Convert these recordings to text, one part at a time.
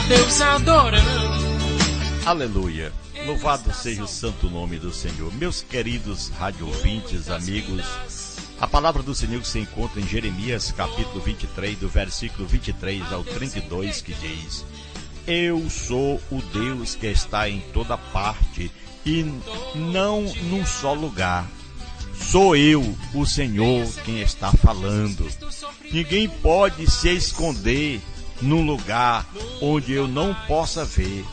Deus adorando. Aleluia. Louvado seja o santo nome do Senhor. Meus queridos rádio ouvintes, amigos, a palavra do Senhor se encontra em Jeremias capítulo 23, do versículo 23 ao 32, que diz: Eu sou o Deus que está em toda parte e não num só lugar. Sou eu, o Senhor, quem está falando. Ninguém pode se esconder num lugar onde eu não possa ver.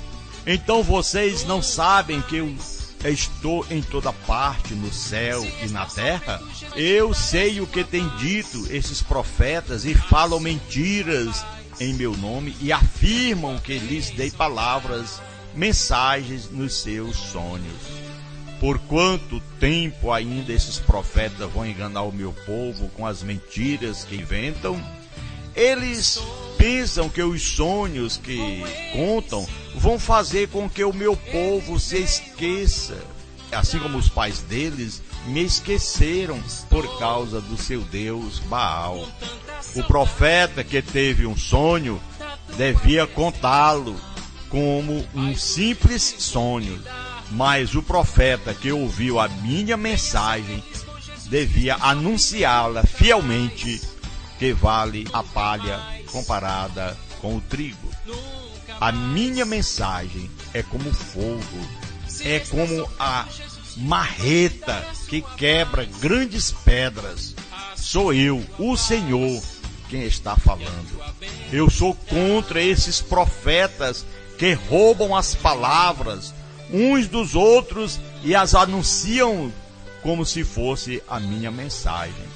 Então vocês não sabem que eu estou em toda parte, no céu e na terra? Eu sei o que têm dito esses profetas e falam mentiras em meu nome e afirmam que lhes dei palavras, mensagens nos seus sonhos. Por quanto tempo ainda esses profetas vão enganar o meu povo com as mentiras que inventam? Eles pensam que os sonhos que contam vão fazer com que o meu povo se esqueça, assim como os pais deles me esqueceram por causa do seu Deus Baal. O profeta que teve um sonho devia contá-lo como um simples sonho, mas o profeta que ouviu a minha mensagem devia anunciá-la fielmente, que vale a palha comparada com o trigo. A minha mensagem é como fogo, é como a marreta que quebra grandes pedras. Sou eu, o Senhor, quem está falando. Eu sou contra esses profetas que roubam as palavras uns dos outros e as anunciam como se fosse a minha mensagem.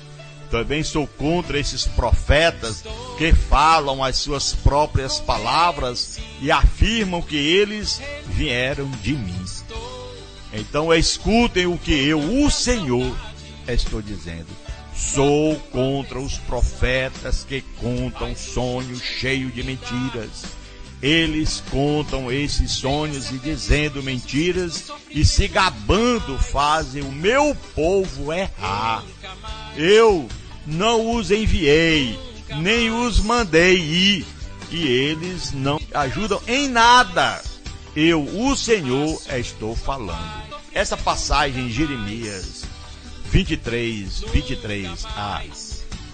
Também sou contra esses profetas que falam as suas próprias palavras e afirmam que eles vieram de mim. Então escutem o que eu, o Senhor, estou dizendo. Sou contra os profetas que contam sonhos cheios de mentiras. Eles contam esses sonhos e dizendo mentiras e se gabando fazem o meu povo errar. Eu não os enviei, nem os mandei ir, e eles não ajudam em nada. Eu, o Senhor, estou falando. Essa passagem em Jeremias 23 a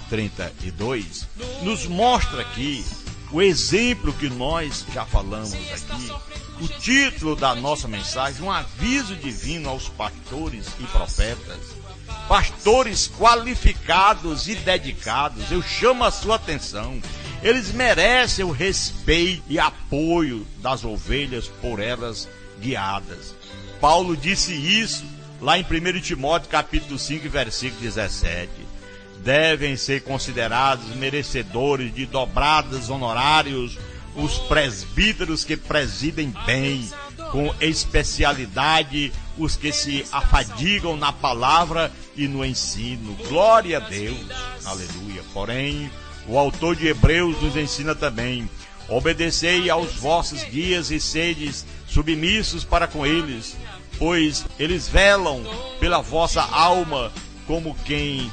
32, nos mostra aqui o exemplo que nós já falamos aqui. O título da nossa mensagem, um aviso divino aos pastores e profetas. Pastores qualificados e dedicados, eu chamo a sua atenção. Eles merecem o respeito e apoio das ovelhas por elas guiadas. Paulo disse isso lá em 1 Timóteo capítulo 5, versículo 17. Devem ser considerados merecedores de dobrados honorários os presbíteros que presidem bem, com especialidade, os que se afadigam na palavra e no ensino. Glória a Deus, aleluia. Porém, o autor de Hebreus nos ensina também: obedecei aos vossos guias e sedes submissos para com eles, pois eles velam pela vossa alma como quem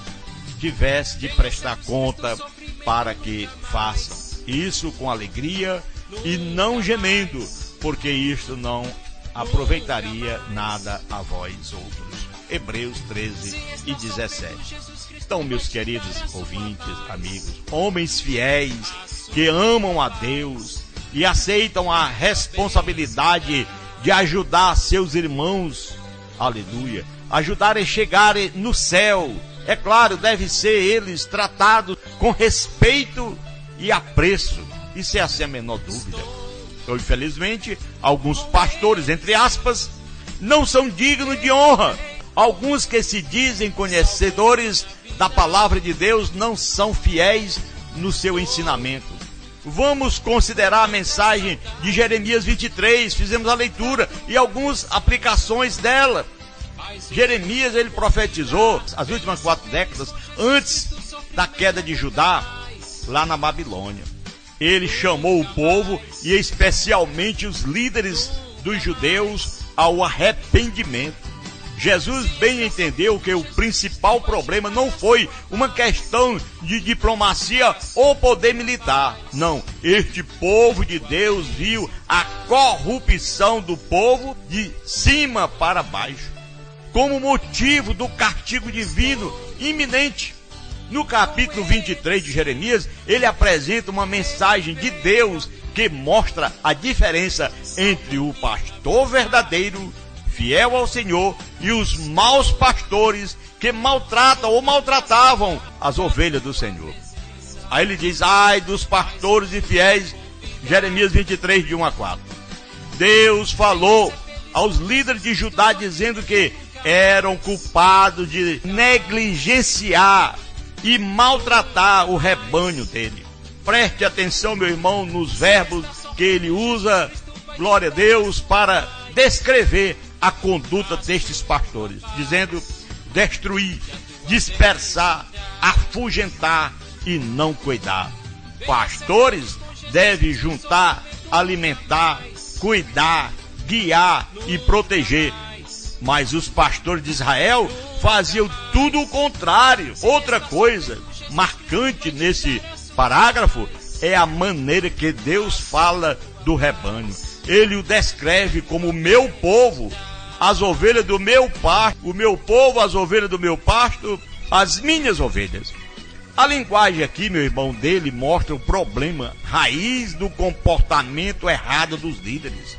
tivesse de prestar conta, para que façam isso com alegria e não gemendo, porque isto não aproveitaria nada a vós outros. Hebreus 13 e 17. Então, meus queridos ouvintes, amigos, homens fiéis que amam a Deus e aceitam a responsabilidade de ajudar seus irmãos, aleluia, ajudar a chegar no céu. É claro, deve ser eles tratados com respeito e apreço. Isso é assim a menor dúvida. Então, infelizmente, alguns pastores, entre aspas, não são dignos de honra. Alguns que se dizem conhecedores da palavra de Deus não são fiéis no seu ensinamento. Vamos considerar a mensagem de Jeremias 23, fizemos a leitura e algumas aplicações dela. Jeremias, ele profetizou as últimas 4 décadas antes da queda de Judá, lá na Babilônia. Ele chamou o povo e especialmente os líderes dos judeus ao arrependimento. Jesus bem entendeu que o principal problema não foi uma questão de diplomacia ou poder militar. Não, este povo de Deus viu a corrupção do povo de cima para baixo, como motivo do castigo divino iminente. No capítulo 23 de Jeremias, ele apresenta uma mensagem de Deus que mostra a diferença entre o pastor verdadeiro, fiel ao Senhor, e os maus pastores que maltratam ou maltratavam as ovelhas do Senhor. Aí ele diz: ai dos pastores infiéis, Jeremias 23, de 1 a 4. Deus falou aos líderes de Judá dizendo que eram culpados de negligenciar e maltratar o rebanho dele. Preste atenção, meu irmão, nos verbos que ele usa, glória a Deus, para descrever a conduta destes pastores, dizendo: destruir, dispersar, afugentar e não cuidar. Pastores devem juntar, alimentar, cuidar, guiar e proteger. Mas os pastores de Israel faziam tudo o contrário. Outra coisa marcante nesse parágrafo é a maneira que Deus fala do rebanho. Ele o descreve como meu povo, as ovelhas do meu pasto, o meu povo, as ovelhas do meu pasto, as minhas ovelhas. A linguagem aqui, meu irmão, dele mostra o problema raiz do comportamento errado dos líderes.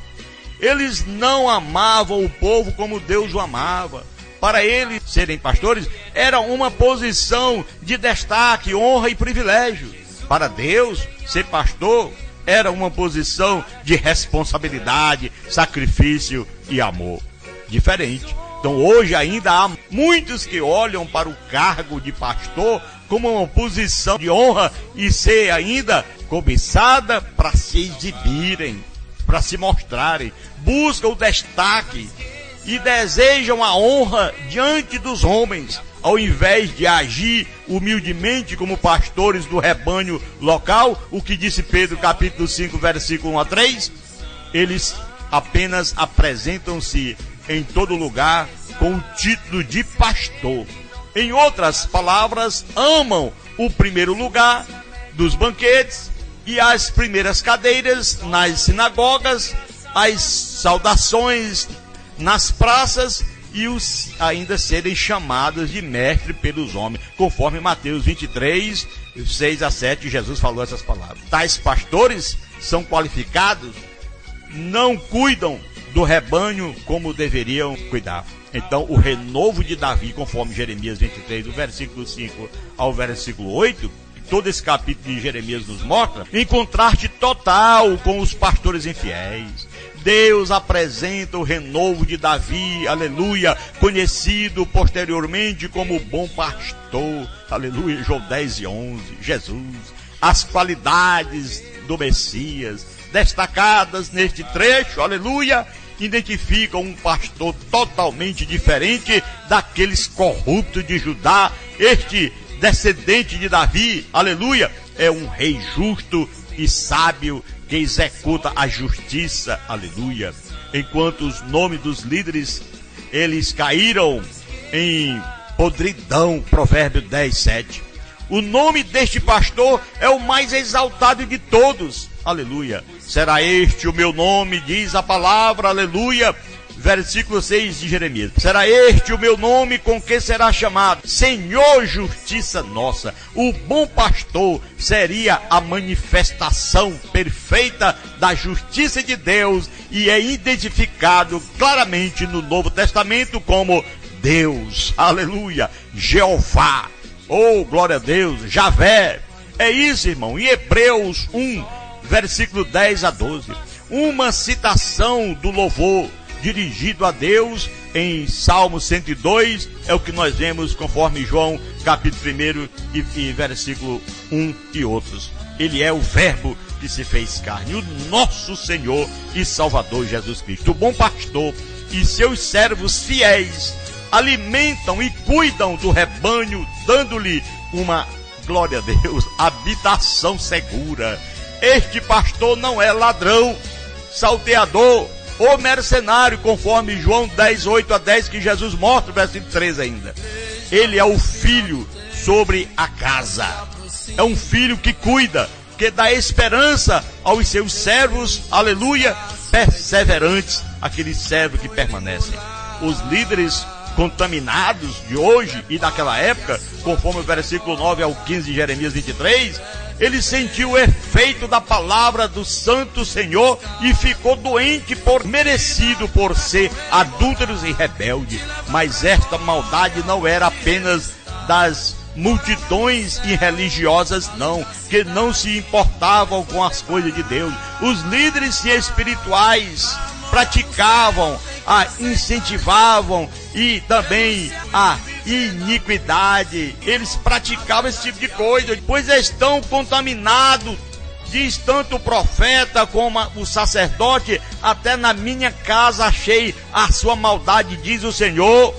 Eles não amavam o povo como Deus o amava. Para eles serem pastores era uma posição de destaque, honra e privilégio. Para Deus, ser pastor era uma posição de responsabilidade, sacrifício e amor. Diferente. Então hoje ainda há muitos que olham para o cargo de pastor como uma posição de honra e ser ainda cobiçada para se exibirem, para se mostrarem. Buscam o destaque e desejam a honra diante dos homens, ao invés de agir humildemente como pastores do rebanho local. O que disse Pedro, capítulo 5, versículo 1 a 3, eles apenas apresentam-se em todo lugar com o título de pastor. Em outras palavras, amam o primeiro lugar dos banquetes e as primeiras cadeiras nas sinagogas, as saudações nas praças e os ainda serem chamados de mestre pelos homens, conforme Mateus 23, 6 a 7, Jesus falou essas palavras. Tais pastores são qualificados, não cuidam do rebanho como deveriam cuidar. Então o renovo de Davi, conforme Jeremias 23, do versículo 5 ao versículo 8, todo esse capítulo de Jeremias nos mostra, em contraste total com os pastores infiéis. Deus apresenta o renovo de Davi, aleluia, conhecido posteriormente como bom pastor, aleluia, João 10 e 11, Jesus. As qualidades do Messias, destacadas neste trecho, aleluia, identificam um pastor totalmente diferente daqueles corruptos de Judá. Este descendente de Davi, aleluia, é um rei justo e sábio que executa a justiça, aleluia. Enquanto os nomes dos líderes, eles caíram em podridão, provérbio 10, 7. O nome deste pastor é o mais exaltado de todos, aleluia. Será este o meu nome, diz a palavra, aleluia. Versículo 6 de Jeremias. Será este o meu nome com que será chamado Senhor Justiça Nossa. O bom pastor seria a manifestação perfeita da justiça de Deus e é identificado claramente no Novo Testamento como Deus, aleluia, Jeová, oh glória a Deus, Javé. É isso, irmão, em Hebreus 1, versículo 10 a 12, uma citação do louvor dirigido a Deus em Salmo 102, é o que nós vemos conforme João, capítulo 1 e versículo 1 e outros. Ele é o verbo que se fez carne, o nosso Senhor e Salvador Jesus Cristo. O bom pastor e seus servos fiéis alimentam e cuidam do rebanho, dando-lhe uma, glória a Deus, habitação segura. Este pastor não é ladrão, salteador, o mercenário, conforme João 10, 8 a 10, que Jesus mostra, o versículo 13 ainda. Ele é o filho sobre a casa. É um filho que cuida, que dá esperança aos seus servos, aleluia, perseverantes, aqueles servos que permanecem. Os líderes contaminados de hoje e daquela época, conforme o versículo 9 ao 15 de Jeremias 23, ele sentiu o efeito da palavra do Santo Senhor e ficou doente merecido por ser adúlteros e rebelde. Mas esta maldade não era apenas das multidões irreligiosas, não, que não se importavam com as coisas de Deus. Os líderes espirituais praticavam, incentivavam e também a iniquidade. Eles praticavam esse tipo de coisa, pois estão contaminados. Diz tanto o profeta como o sacerdote: até na minha casa achei a sua maldade, diz o Senhor.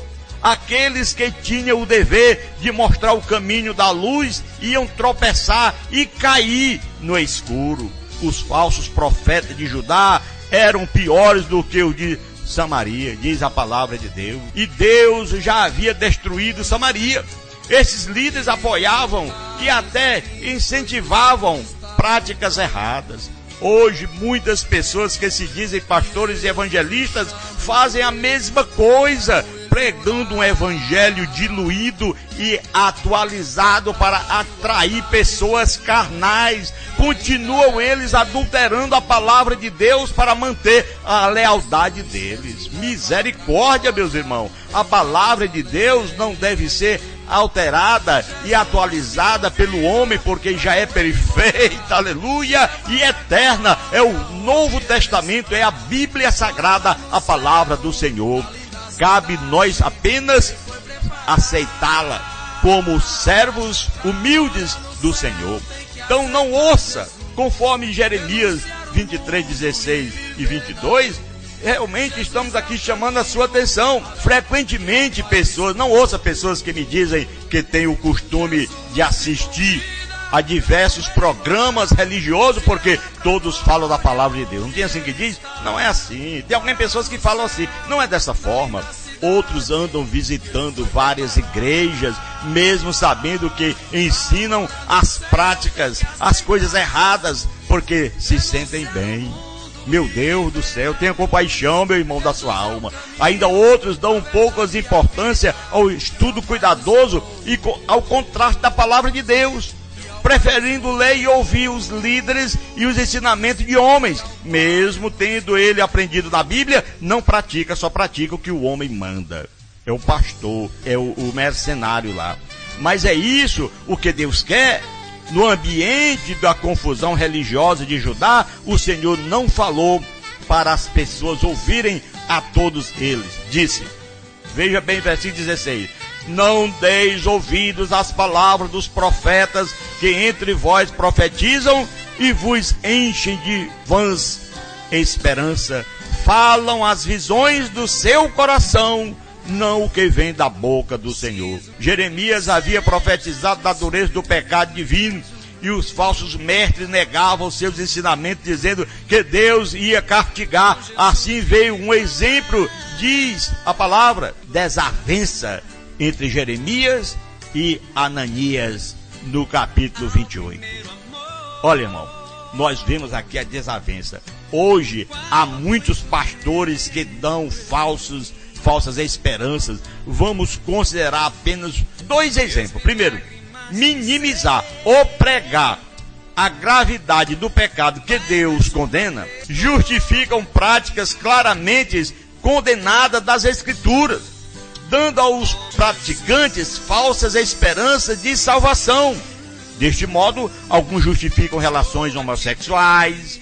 Aqueles que tinham o dever de mostrar o caminho da luz iam tropeçar e cair no escuro. Os falsos profetas de Judá eram piores do que os de Samaria, diz a palavra de Deus. E Deus já havia destruído Samaria. Esses líderes apoiavam e até incentivavam práticas erradas. Hoje, muitas pessoas que se dizem pastores e evangelistas fazem a mesma coisa, pregando um evangelho diluído e atualizado para atrair pessoas carnais. Continuam eles adulterando a palavra de Deus para manter a lealdade deles. Misericórdia, meus irmãos. A palavra de Deus não deve ser alterada e atualizada pelo homem, porque já é perfeita, aleluia, e eterna. É o Novo Testamento, é a Bíblia Sagrada, a palavra do Senhor. Cabe nós apenas aceitá-la como servos humildes do Senhor. Então não ouça, conforme Jeremias 23, 16 e 22, realmente estamos aqui chamando a sua atenção. Frequentemente pessoas, não ouça pessoas que me dizem que têm o costume de assistir a diversos programas religiosos, porque todos falam da palavra de Deus. Não tem assim que diz? Não é assim. Tem algumas pessoas que falam assim. Não é dessa forma. Outros andam visitando várias igrejas, mesmo sabendo que ensinam as práticas, as coisas erradas, porque se sentem bem. Meu Deus do céu, tenha compaixão, meu irmão, da sua alma. Ainda outros dão poucas importância ao estudo cuidadoso e ao contraste da palavra de Deus, preferindo ler e ouvir os líderes e os ensinamentos de homens. Mesmo tendo ele aprendido na Bíblia, não pratica, só pratica o que o homem manda. É o pastor, é o mercenário lá. Mas é isso o que Deus quer. No ambiente da confusão religiosa de Judá, o Senhor não falou para as pessoas ouvirem a todos eles. Disse, veja bem, versículo 16: não deis ouvidos às palavras dos profetas que entre vós profetizam e vos enchem de vãs esperança. Falam as visões do seu coração, não o que vem da boca do Senhor. Jeremias havia profetizado da dureza do pecado divino, e os falsos mestres negavam seus ensinamentos, dizendo que Deus ia castigar. Assim veio um exemplo, diz a palavra, desavença entre Jeremias e Ananias no capítulo 28. Olha, irmão, nós vemos aqui a desavença. Hoje há muitos pastores que dão falsas esperanças. Vamos considerar apenas dois exemplos. Primeiro, minimizar ou pregar a gravidade do pecado que Deus condena, justificam práticas claramente condenadas das Escrituras, dando aos praticantes falsas esperanças de salvação. Deste modo, alguns justificam relações homossexuais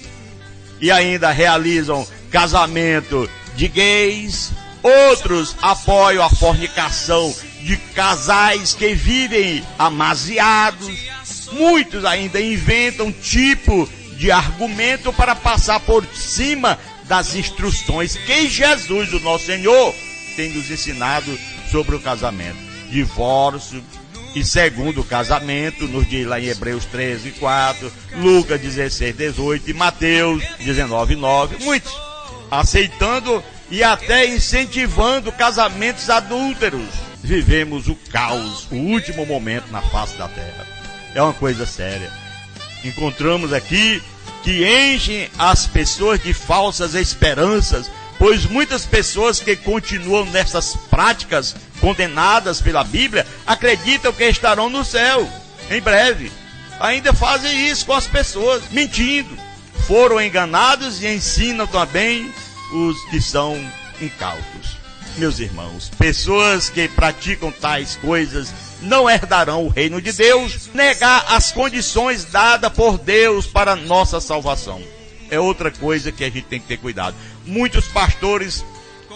e ainda realizam casamento de gays. Outros apoiam a fornicação de casais que vivem amasiados. Muitos ainda inventam tipo de argumento para passar por cima das instruções que Jesus, o nosso Senhor, tem nos ensinado sobre o casamento. Divórcio e segundo casamento, nos diz lá em Hebreus 13, 4, Lucas 16, 18 e Mateus 19, 9. Muitos aceitando e até incentivando casamentos adúlteros. Vivemos o caos, o último momento na face da terra. É uma coisa séria. Encontramos aqui que enchem as pessoas de falsas esperanças, pois muitas pessoas que continuam nessas práticas condenadas pela Bíblia acreditam que estarão no céu em breve. Ainda fazem isso com as pessoas, mentindo. Foram enganados e ensinam também os que são incautos. Meus irmãos, pessoas que praticam tais coisas não herdarão o reino de Deus. Negar as condições dadas por Deus para nossa salvação é outra coisa que a gente tem que ter cuidado. Muitos pastores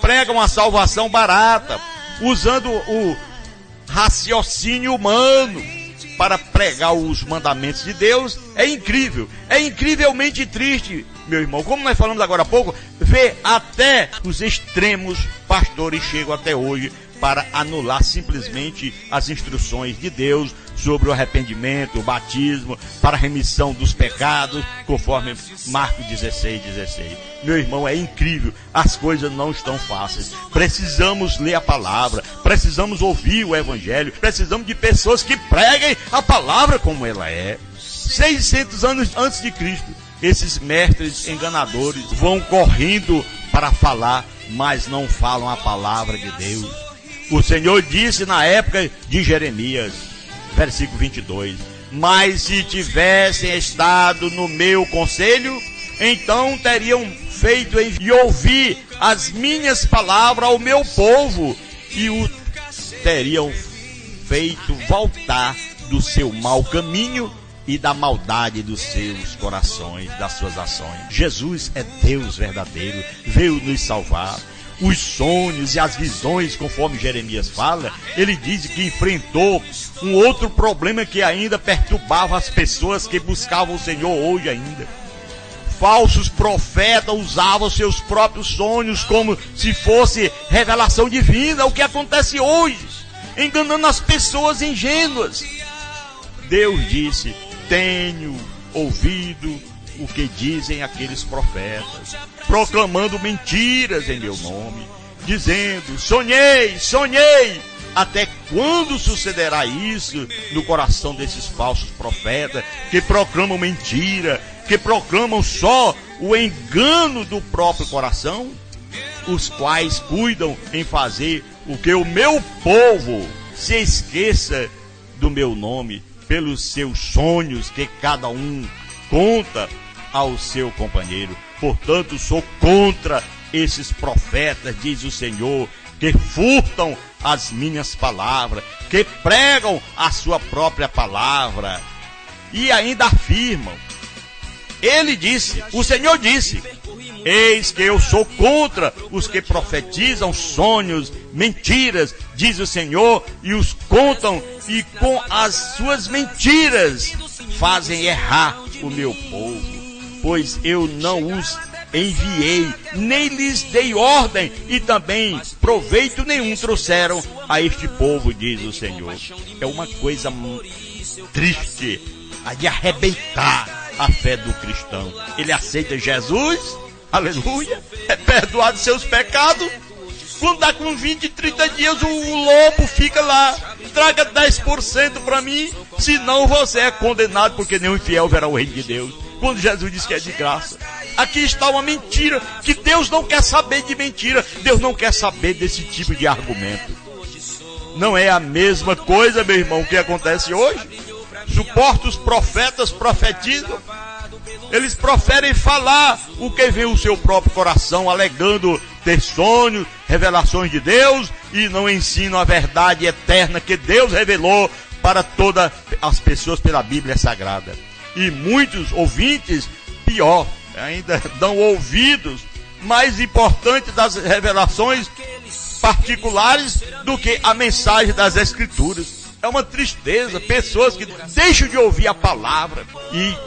pregam a salvação barata, usando o raciocínio humano para pregar os mandamentos de Deus. É incrível, é incrivelmente triste, meu irmão. Como nós falamos agora há pouco, ver até os extremos pastores chegam até hoje para anular simplesmente as instruções de Deus sobre o arrependimento, o batismo, para a remissão dos pecados, conforme Marcos 16:16. Meu irmão, é incrível, as coisas não estão fáceis. Precisamos ler a palavra, precisamos ouvir o evangelho, precisamos de pessoas que preguem a palavra como ela é. 600 anos antes de Cristo, esses mestres enganadores vão correndo para falar, mas não falam a palavra de Deus. O Senhor disse na época de Jeremias, versículo 22, mas se tivessem estado no meu conselho, então teriam feito e ouvir as minhas palavras ao meu povo, e o teriam feito voltar do seu mau caminho e da maldade dos seus corações, das suas ações. Jesus é Deus verdadeiro, veio nos salvar. Os sonhos e as visões, conforme Jeremias fala, ele diz que enfrentou um outro problema que ainda perturbava as pessoas que buscavam o Senhor hoje ainda. Falsos profetas usavam seus próprios sonhos como se fosse revelação divina, o que acontece hoje, enganando as pessoas ingênuas. Deus disse: tenho ouvido o que dizem aqueles profetas, proclamando mentiras em meu nome, dizendo: sonhei, sonhei. Até quando sucederá isso no coração desses falsos profetas que proclamam mentira, que proclamam só o engano do próprio coração, os quais cuidam em fazer o que o meu povo se esqueça do meu nome pelos seus sonhos que cada um conta ao seu companheiro. Portanto, sou contra esses profetas, diz o Senhor, que furtam as minhas palavras, que pregam a sua própria palavra e ainda afirmam. Ele disse, o Senhor disse: eis que eu sou contra os que profetizam sonhos, mentiras, diz o Senhor, e os contam, e com as suas mentiras fazem errar o meu povo. Pois eu não os enviei, nem lhes dei ordem, e também proveito nenhum trouxeram a este povo, diz o Senhor. É uma coisa triste, a de arrebentar a fé do cristão. Ele aceita Jesus, aleluia, é perdoado seus pecados. Quando dá com 20, 30 dias, o lobo fica lá: traga 10% para mim, senão você é condenado, porque nenhum infiel verá o reino de Deus. Quando Jesus diz que é de graça. Aqui está uma mentira, que Deus não quer saber de mentira. Deus não quer saber desse tipo de argumento. Não é a mesma coisa, meu irmão, que acontece hoje? Suporta os profetas, profetizam. Eles proferem falar o que vem o seu próprio coração, alegando ter sonhos, revelações de Deus, e não ensinam a verdade eterna que Deus revelou para todas as pessoas pela Bíblia Sagrada. E muitos ouvintes, pior, ainda dão ouvidos mais importantes das revelações particulares do que a mensagem das Escrituras. É uma tristeza, pessoas que deixam de ouvir a palavra e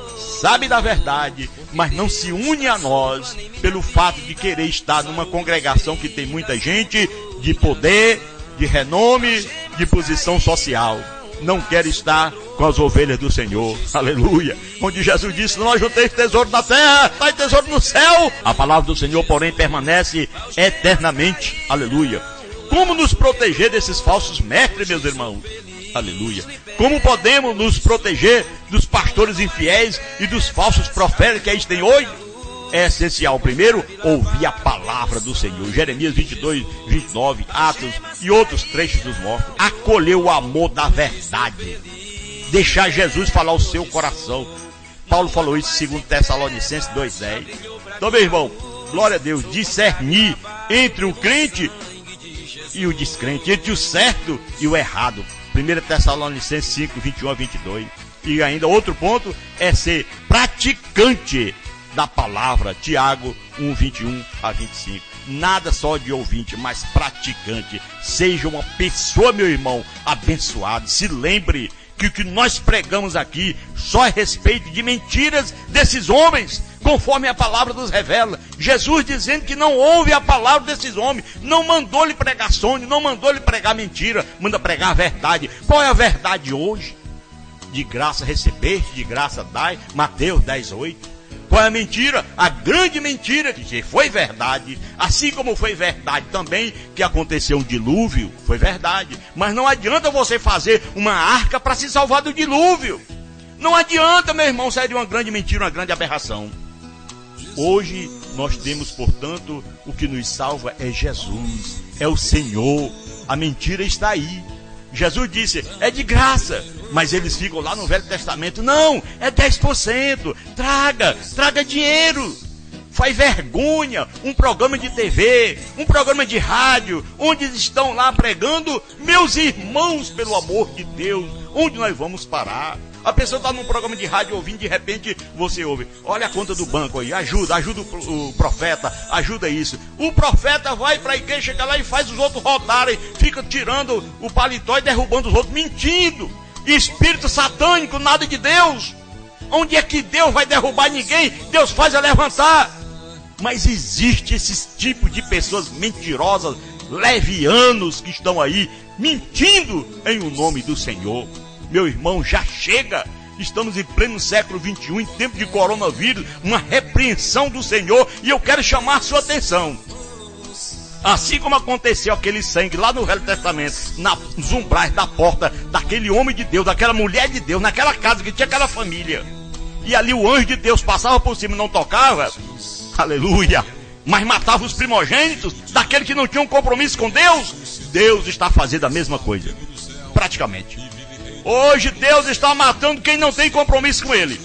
sabem da verdade, mas não se unem a nós pelo fato de querer estar numa congregação que tem muita gente de poder, de renome, de posição social. Não quer estar com as ovelhas do Senhor, aleluia, onde Jesus disse, não ajunteis tesouro na terra, mas tesouro no céu. A palavra do Senhor, porém, permanece eternamente, aleluia. Como nos proteger desses falsos mestres, meus irmãos? Aleluia. Como podemos nos proteger dos pastores infiéis e dos falsos profetas que a gente tem hoje? É essencial, primeiro, ouvir a palavra do Senhor. Jeremias 22, 29, Atos e outros trechos dos mortos. Acolher o amor da verdade. Deixar Jesus falar o seu coração. Paulo falou isso em 2 Tessalonicenses 2,10. Então, meu irmão, glória a Deus, discernir entre o crente e o descrente, entre o certo e o errado. 1 Tessalonicenses 5, 21 a 22. E ainda outro ponto é ser praticante da palavra. Tiago 1, 21 a 25. Nada só de ouvinte, mas praticante. Seja uma pessoa, meu irmão, abençoado. Se lembre que o que nós pregamos aqui só é respeito de mentiras desses homens, conforme a palavra nos revela. Jesus dizendo que não ouve a palavra desses homens, não mandou lhe pregar sonho, não mandou lhe pregar mentira, manda pregar a verdade. Qual é a verdade hoje? De graça recebeste, de graça dai, Mateus 10, 8. Qual é a mentira? A grande mentira, que foi verdade, assim como foi verdade também que aconteceu um dilúvio, foi verdade. Mas não adianta você fazer uma arca para se salvar do dilúvio. Não adianta, meu irmão, sair de uma grande mentira, uma grande aberração. Hoje nós temos, portanto, o que nos salva é Jesus, é o Senhor. A mentira está aí. Jesus disse, é de graça, mas eles ficam lá no Velho Testamento, não, é 10%, traga dinheiro. Faz vergonha um programa de TV, um programa de rádio, onde estão lá pregando, meus irmãos, pelo amor de Deus, onde nós vamos parar? A pessoa está num programa de rádio ouvindo, de repente você ouve, olha a conta do banco aí, ajuda o profeta, ajuda isso. O profeta vai para a igreja, chega lá e faz os outros rodarem, fica tirando o paletó e derrubando os outros, mentindo. Espírito satânico, nada de Deus. Onde é que Deus vai derrubar ninguém? Deus faz a levantar. Mas existe esse tipo de pessoas mentirosas, levianos que estão aí, mentindo em o nome do Senhor. Meu irmão, já chega. Estamos em pleno século 21, em tempo de coronavírus, uma repreensão do Senhor, e eu quero chamar a sua atenção. Assim como aconteceu aquele sangue lá no Velho Testamento, nos umbrais da porta daquele homem de Deus, daquela mulher de Deus, naquela casa que tinha aquela família, e ali o anjo de Deus passava por cima e não tocava, aleluia, mas matava os primogênitos daquele que não tinha um compromisso com Deus. Deus está fazendo a mesma coisa, praticamente. Hoje Deus está matando quem não tem compromisso com Ele.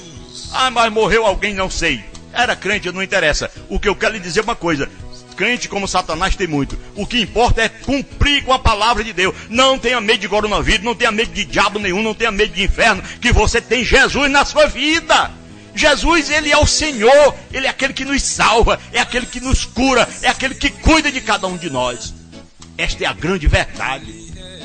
Ah, mas morreu alguém, não sei. Era crente, não interessa. O que eu quero lhe dizer é uma coisa. Crente como Satanás tem muito. O que importa é cumprir com a palavra de Deus. Não tenha medo de coronavírus, não tenha medo de diabo nenhum, não tenha medo de inferno, que você tem Jesus na sua vida. Jesus, Ele é o Senhor, Ele é aquele que nos salva, é aquele que nos cura, é aquele que cuida de cada um de nós. Esta é a grande verdade.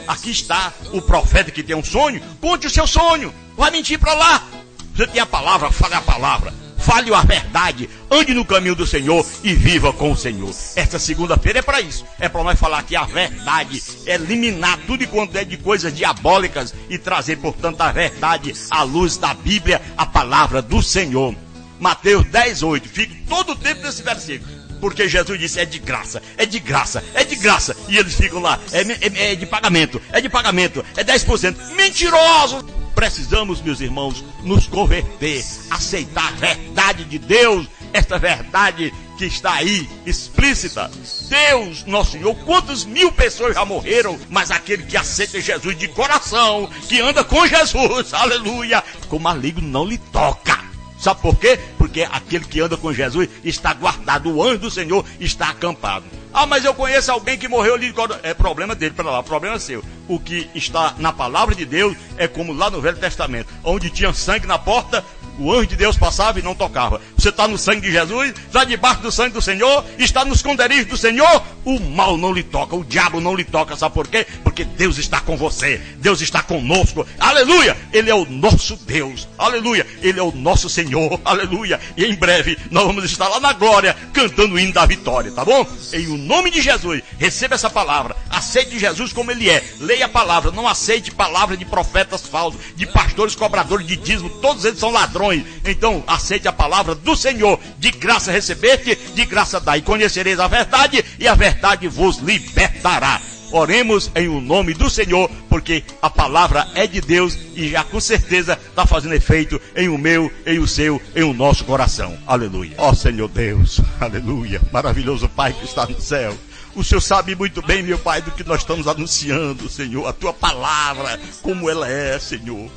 Aqui está o profeta que tem um sonho, conte o seu sonho, vai mentir para lá. Você tem a palavra, fale a palavra, fale a verdade, ande no caminho do Senhor e viva com o Senhor. Esta segunda-feira é para isso, é para nós falar que a verdade, eliminar tudo quanto é de coisas diabólicas e trazer, portanto, a verdade à luz da Bíblia, a palavra do Senhor. Mateus 10, 8, fique todo o tempo nesse versículo. Porque Jesus disse, é de graça, é de graça, é de graça. E eles ficam lá, é de pagamento, é 10%. Mentirosos! Precisamos, meus irmãos, nos converter, aceitar a verdade de Deus, esta verdade que está aí, explícita. Deus, nosso Senhor, quantas mil pessoas já morreram, mas aquele que aceita Jesus de coração, que anda com Jesus, aleluia, o maligno não lhe toca. Sabe por quê? Porque aquele que anda com Jesus está guardado, o anjo do Senhor está acampado. Ah, mas eu conheço alguém que morreu ali. É problema dele, para lá, problema seu. O que está na palavra de Deus é como lá no Velho Testamento, onde tinha sangue na porta, O anjo de Deus passava e não tocava. Você está no sangue de Jesus, está debaixo do sangue do Senhor, está nos esconderijos do Senhor, o mal não lhe toca, o diabo não lhe toca. Sabe por quê? Porque Deus está com você, Deus está conosco, aleluia. Ele é o nosso Deus, aleluia. Ele é o nosso Senhor, aleluia. E em breve nós vamos estar lá na glória, cantando o hino da vitória, tá bom? Em o nome de Jesus, receba essa palavra, aceite Jesus como Ele é, leia a palavra, não aceite palavra de profetas falsos, de pastores cobradores de dízimo, todos eles são ladrões. Então aceite a palavra do Senhor, de graça recebeste, de graça dai, conhecereis a verdade e a verdade vos libertará. Oremos em o nome do Senhor, porque a palavra é de Deus e já com certeza está fazendo efeito em o meu, em o seu, em o nosso coração. Aleluia. Ó Senhor Deus, aleluia, maravilhoso Pai que está no céu. O Senhor sabe muito bem, meu Pai, do que nós estamos anunciando, Senhor, a Tua palavra, como ela é, Senhor.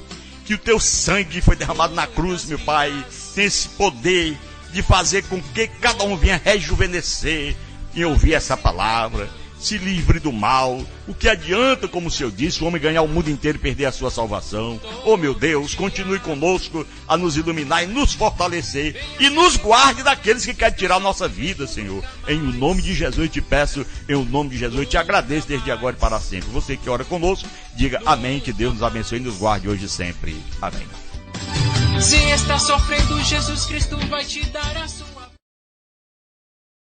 Que o Teu sangue foi derramado na cruz, meu Pai, tem esse poder de fazer com que cada um venha rejuvenescer e ouvir essa palavra. Se livre do mal. O que adianta, como o Senhor disse, o homem ganhar o mundo inteiro e perder a sua salvação? Oh meu Deus, continue conosco a nos iluminar e nos fortalecer e nos guarde daqueles que querem tirar a nossa vida, Senhor. Em o nome de Jesus eu te peço, em o nome de Jesus eu te agradeço desde agora e para sempre. Você que ora conosco, diga amém, que Deus nos abençoe e nos guarde hoje e sempre. Amém. Se está sofrendo, Jesus Cristo vai te dar a sua